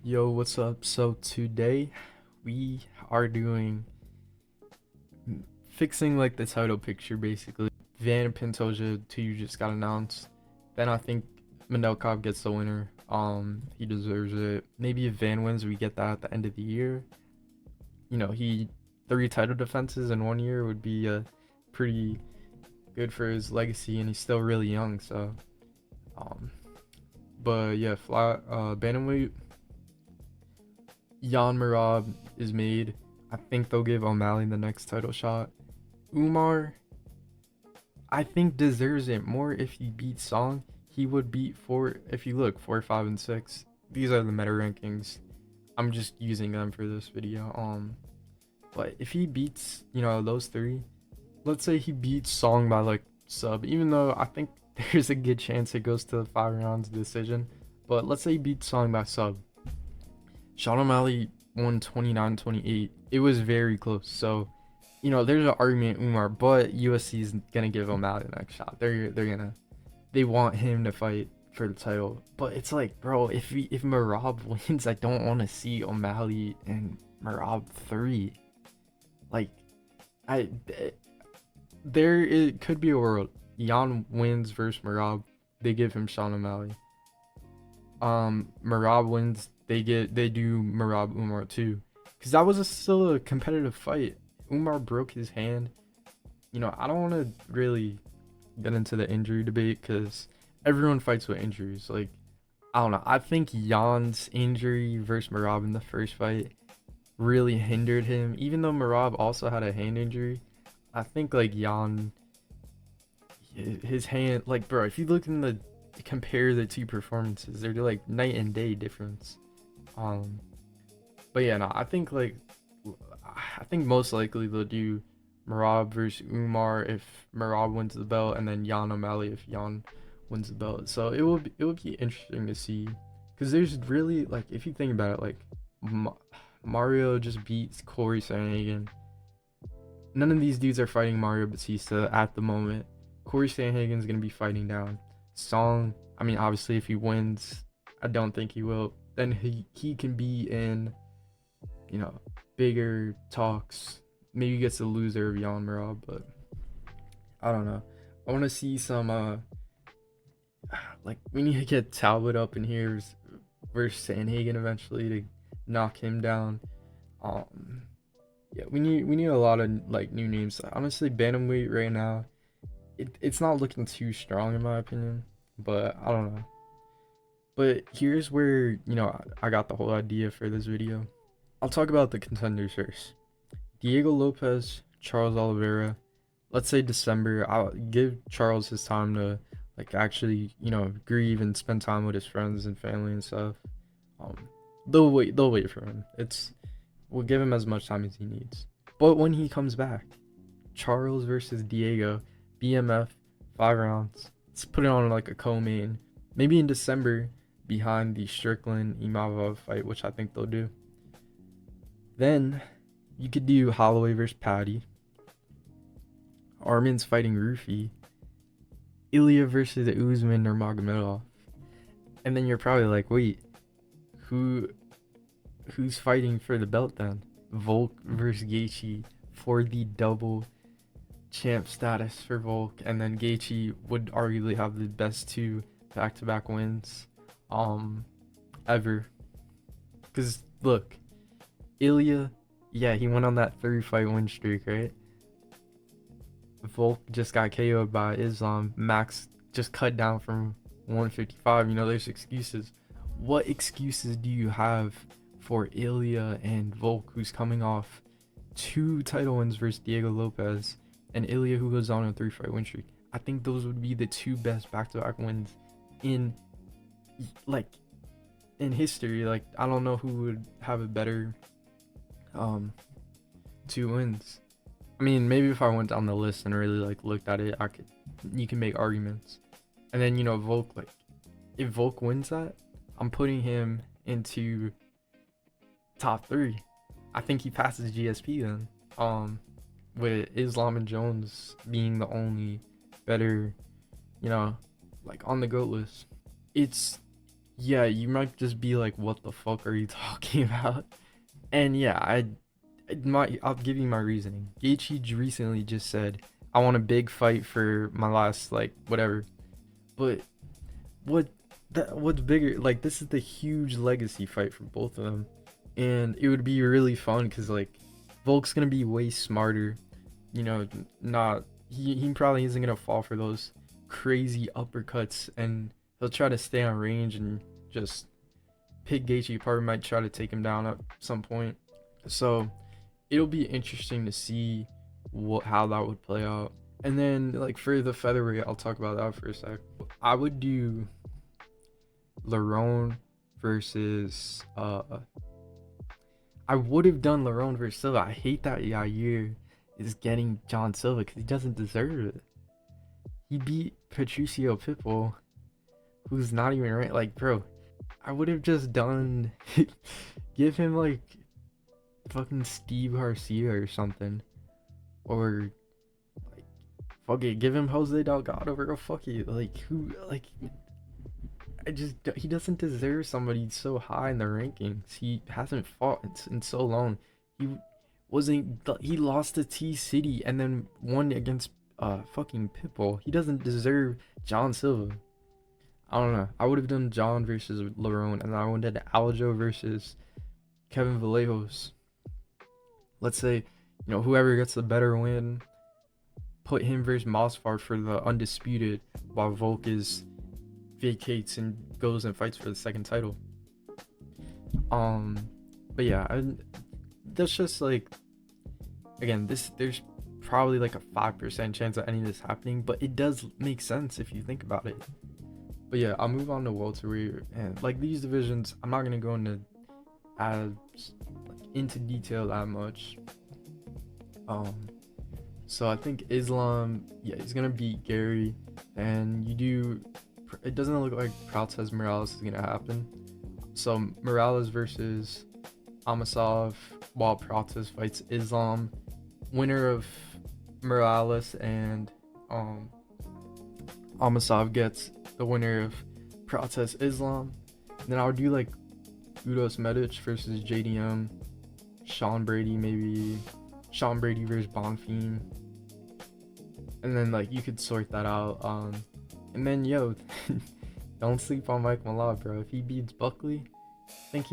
Yo, what's up? So today we are doing fixing like the title picture basically. Van Pantoja 2 just got announced. Then I think Mandelkov gets the winner. He deserves it. Maybe if Van wins, we get that at the end of the year. He three title defenses in 1 year would be pretty good for his legacy, and he's still really young. So, um, but yeah, bantamweight. Jan Marab is made. I think they'll give O'Malley the next title shot. Umar, I think deserves it more if he beats Song. He would beat four. If you look 4, 5, and 6. These are the meta rankings. I'm just using them for this video. But if he beats, those three, let's say he beats Song by like sub, even though I think there's a good chance it goes to the 5 rounds decision. But let's say he beats Song by sub. Sean O'Malley won 29-28. It was very close. So, there's an argument Umar, but UFC is gonna give O'Malley the next shot. They want him to fight for the title. But it's like, bro, if Marab wins, I don't want to see O'Malley and Marab 3. Like, it could be a world. Jan wins versus Marab. They give him Sean O'Malley. Marab wins. They do Marab Umar too, because that was still a competitive fight. Umar broke his hand. I don't want to really get into the injury debate because everyone fights with injuries. Like, I don't know. I think Jan's injury versus Marab in the first fight really hindered him. Even though Marab also had a hand injury, I think like Jan, his hand, like, bro, if you look in the compare the two performances, they're like night and day difference. But yeah, no, I think most likely they'll do Marab versus Umar if Marab wins the belt, and then Jan O'Malley if Jan wins the belt. So it will be interesting to see, because there's really, like, if you think about it, like Mario just beats Corey Sandhagen. None of these dudes are fighting Mario Batista at the moment. Corey Sandhagen's gonna be fighting down Song. I mean, obviously, if he wins, I don't think he will. Then he can be in, bigger talks. Maybe he gets the loser of Jan Marab, but I don't know. I want to see some like, we need to get Talbot up in here versus Sandhagen eventually to knock him down. Yeah, we need a lot of like new names. Honestly, bantamweight right now, it's not looking too strong in my opinion, but I don't know. But here's where, I got the whole idea for this video. I'll talk about the contenders first. Diego Lopez, Charles Oliveira. Let's say December. I'll give Charles his time to like actually, grieve and spend time with his friends and family and stuff. They'll wait for him. We'll give him as much time as he needs. But when he comes back, Charles versus Diego, BMF, 5 rounds. Let's put it on like a co-main. Maybe in December, behind the Strickland Imavov fight, which I think they'll do. Then you could do Holloway versus Patty. Armin's fighting Rufi. Ilya versus Usman or Magomedov. And then you're probably like, wait, who's fighting for the belt then? Volk versus Gaethje for the double champ status for Volk, and then Gaethje would arguably have the best 2 back-to-back wins ever. Because look, Ilya, yeah, he went on that 3-fight win streak, right? Volk just got KO'd by Islam. Max just cut down from 155. There's excuses. What excuses do you have for Ilya and Volk, who's coming off 2 title wins versus Diego Lopez, and Ilya, who goes on a 3-fight win streak? I think those would be the 2 best back-to-back wins in history. Like, I don't know who would have a better 2 wins. I mean, maybe if I went down the list and really like looked at it, you can make arguments. And then, Volk, like, if Volk wins that, I'm putting him into top 3. I think he passes GSP then. With Islam and Jones being the only better, like, on the GOAT list. yeah, you might just be like, what the fuck are you talking about? And yeah, I'll give you my reasoning. Gaethje recently just said, I want a big fight for my last like whatever. But what what's bigger? Like this is the huge legacy fight for both of them, and it would be really fun because like Volk's gonna be way smarter. You know, not he probably isn't gonna fall for those crazy uppercuts, and he'll try to stay on range and just pick Gaethje apart. Might try to take him down at some point. So it'll be interesting to see how that would play out. And then like for the featherweight, I'll talk about that for a sec. I would do Lerone versus I would have done Lerone versus Silva. I hate that Yair is getting John Silva because he doesn't deserve it. He beat Patricio Pitbull, who's not even right. Like, bro, I would have just done give him like fucking Steve Garcia or something. Or like fuck it, give him Jose Delgado, bro. Fuck it. Like who like he doesn't deserve somebody so high in the rankings. He hasn't fought in so long. He he lost to T City and then won against fucking Pitbull. He doesn't deserve John Silva. I don't know. I would have done John versus Lerone, and I would have done Aljo versus Kevin Vallejos. Let's say, whoever gets the better win, put him versus Mosfar for the undisputed, while Volk vacates and goes and fights for the second title. But yeah, that's just like, again, there's probably like a 5% chance of any of this happening, but it does make sense if you think about it. But yeah, I'll move on to welterweight, and like these divisions, I'm not gonna go into into detail that much. So I think Islam, yeah, he's gonna beat Gary, and it doesn't look like Protez Morales is gonna happen. So Morales versus Amasov, while Protez fights Islam. Winner of Morales and Amasov gets the winner of Protez Islam. And then I would do like Udos Medic versus JDM, Sean Brady, maybe Sean Brady versus Bonfim. And then like you could sort that out. And then don't sleep on Mike Malott, bro. If he beats Buckley, I think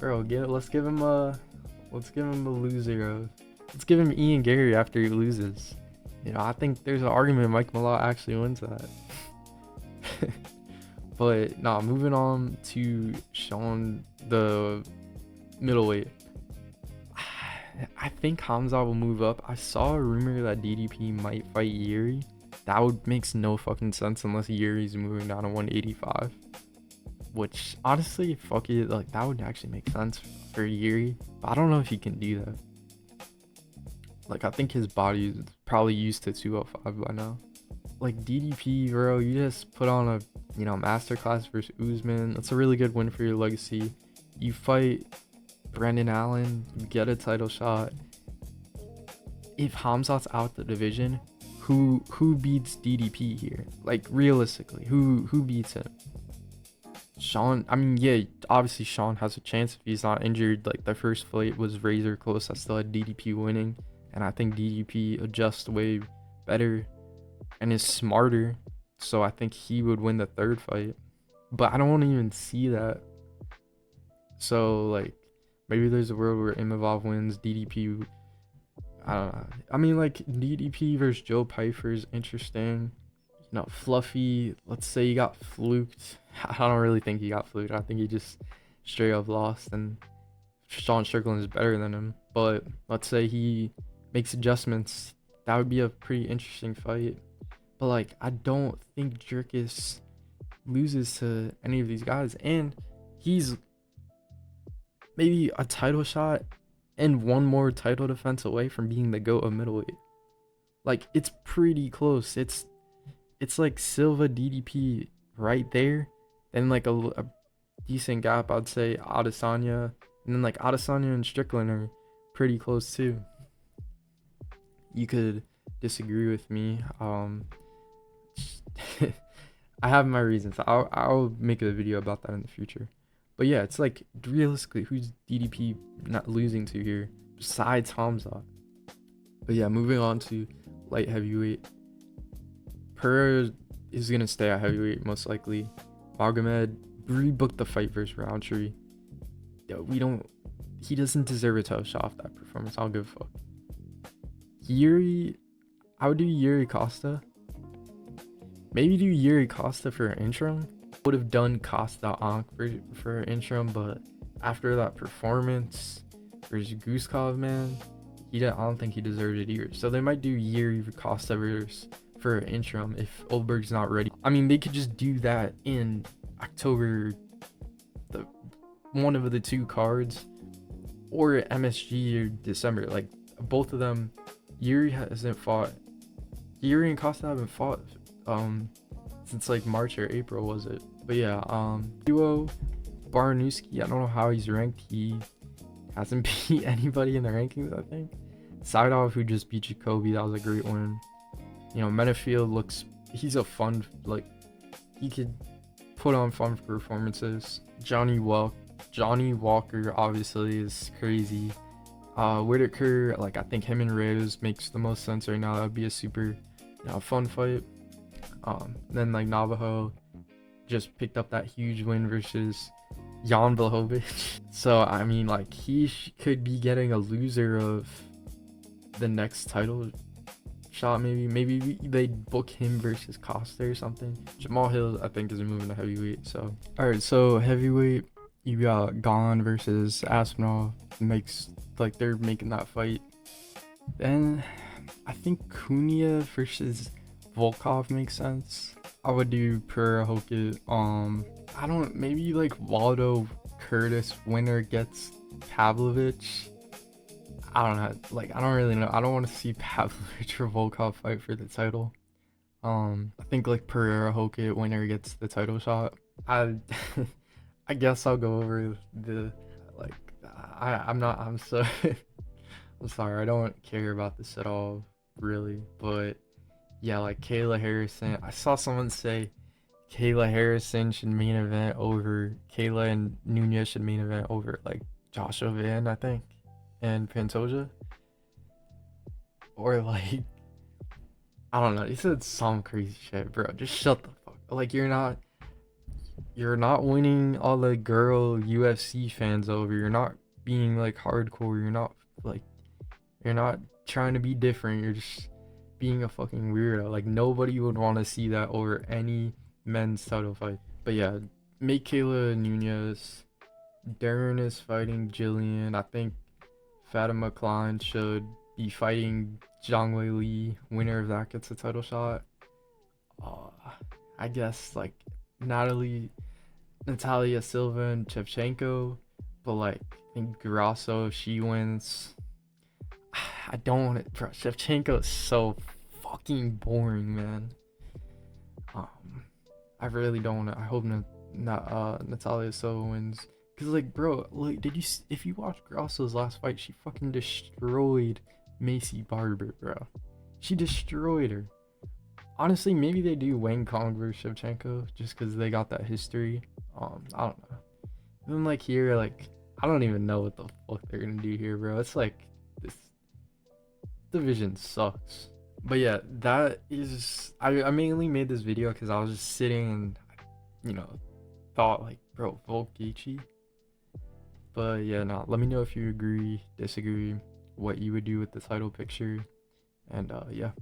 let's give him a loser. Let's give him Ian Gary after he loses. I think there's an argument Mike Malott actually wins that. But nah, moving on to Sean, the middleweight. I think Hamza will move up. I saw a rumor that DDP might fight Yuri. That makes no fucking sense unless Yuri's moving down to 185. Which, honestly, fuck it, like, that would actually make sense for Yuri. But I don't know if he can do that. Like, I think his body is probably used to 205 by now. Like, DDP, bro, you just put on a, masterclass versus Usman. That's a really good win for your legacy. You fight Brendan Allen, you get a title shot. If Hamzat's out the division, who beats DDP here? Like, realistically, who beats him? Sean, I mean, yeah, obviously Sean has a chance if he's not injured. Like, the first fight was razor close. I still had DDP winning, and I think DDP adjusts way better and is smarter, so I think he would win the third fight. But I don't want to even see that. So, like, maybe there's a world where Imavov wins, DDP. I don't know. I mean, like, DDP versus Joe Pyfer is interesting. Fluffy, let's say he got fluked. I don't really think he got fluked. I think he just straight up lost, and Sean Strickland is better than him. But let's say he makes adjustments. That would be a pretty interesting fight. But, like, I don't think Jerkis loses to any of these guys. And he's maybe a title shot and one more title defense away from being the GOAT of middleweight. Like, it's pretty close. It's like Silva, DDP right there. Then, like, a decent gap, I'd say Adesanya. And then, like, Adesanya and Strickland are pretty close, too. You could disagree with me. I have my reasons. I'll make a video about that in the future. But yeah, it's like realistically, who's DDP not losing to here besides Hamza? But yeah, moving on to light heavyweight. Pereira is gonna stay at heavyweight most likely. Magomed rebooked the fight versus Roundtree. Yo, we don't. He doesn't deserve a tough shot off that performance. I'll give a fuck. Yuri, I would do Yuri Costa. Maybe do Yuri Costa for an interim. Would have done Costa Ankh for an interim, but after that performance versus Guskov, man, I don't think he deserved it either. So they might do Yuri Costa versus for an interim if Oldberg's not ready. I mean, they could just do that in October, the one of the two cards, or MSG or December. Like both of them, Yuri hasn't fought. Yuri and Costa haven't fought since like March or April, was it? But yeah, duo Baranowski, I don't know how he's ranked. He hasn't beat anybody in the rankings, I think. Saidov, who just beat Jacoby, that was a great win. You know, Menafield looks, he's a fun, like, he could put on fun performances. Johnny Walker obviously is crazy. Whitaker, like, I think him and Reyes makes the most sense right now. That would be a super, fun fight. Then like Navajo just picked up that huge win versus Jan Blachowicz. So I mean, like, he could be getting a loser of the next title shot. Maybe they book him versus Costa or something. Jamal Hill, I think, is moving to heavyweight. So all right, so heavyweight, you got Gon versus Aspinall. Makes, like, they're making that fight. Then I think Cunha versus Volkov makes sense. I would do Pereira Hokit. I don't, maybe like Waldo Curtis winner gets Pavlovich. I don't know, like, I don't really know. I don't want to see Pavlovich or Volkov fight for the title. I think like Pereira Hokit winner gets the title shot. I I guess I'll go over the, like, I'm so I'm sorry, I don't care about this at all, really. But yeah, like Kayla Harrison, I saw someone say Kayla Harrison should main event over, Kayla and Nunez should main event over like Joshua Van, I think, and Pantoja. Or like, I don't know, he said some crazy shit, bro. Just shut the fuck up. Like, you're not winning all the girl UFC fans over. You're not being like hardcore. You're not trying to be different. You're just being a fucking weirdo. Like, nobody would want to see that over any men's title fight. But yeah, make Kayla Nunez. Darren is fighting Jillian. I think Fatima Klein should be fighting Zhang Wei Li. Winner of that gets a title shot. I guess like Natalia Silva and Shevchenko. But like, I think Grasso, if she wins, I don't want it, bro. Shevchenko is so fucking boring, man. I really don't want to. I hope Natalia Silva wins. Cause like, bro, like, if you watch Grasso's last fight, she fucking destroyed Macy Barber, bro. She destroyed her. Honestly, maybe they do Wang Kong versus Shevchenko just because they got that history. I don't know. And then like here, like, I don't even know what the fuck they're gonna do here, bro. It's like, this division sucks. But yeah, that is, I mainly made this video because I was just sitting and thought like, bro, Volk Gaethje. But yeah, no, let me know if you agree, disagree, what you would do with the title picture, and yeah.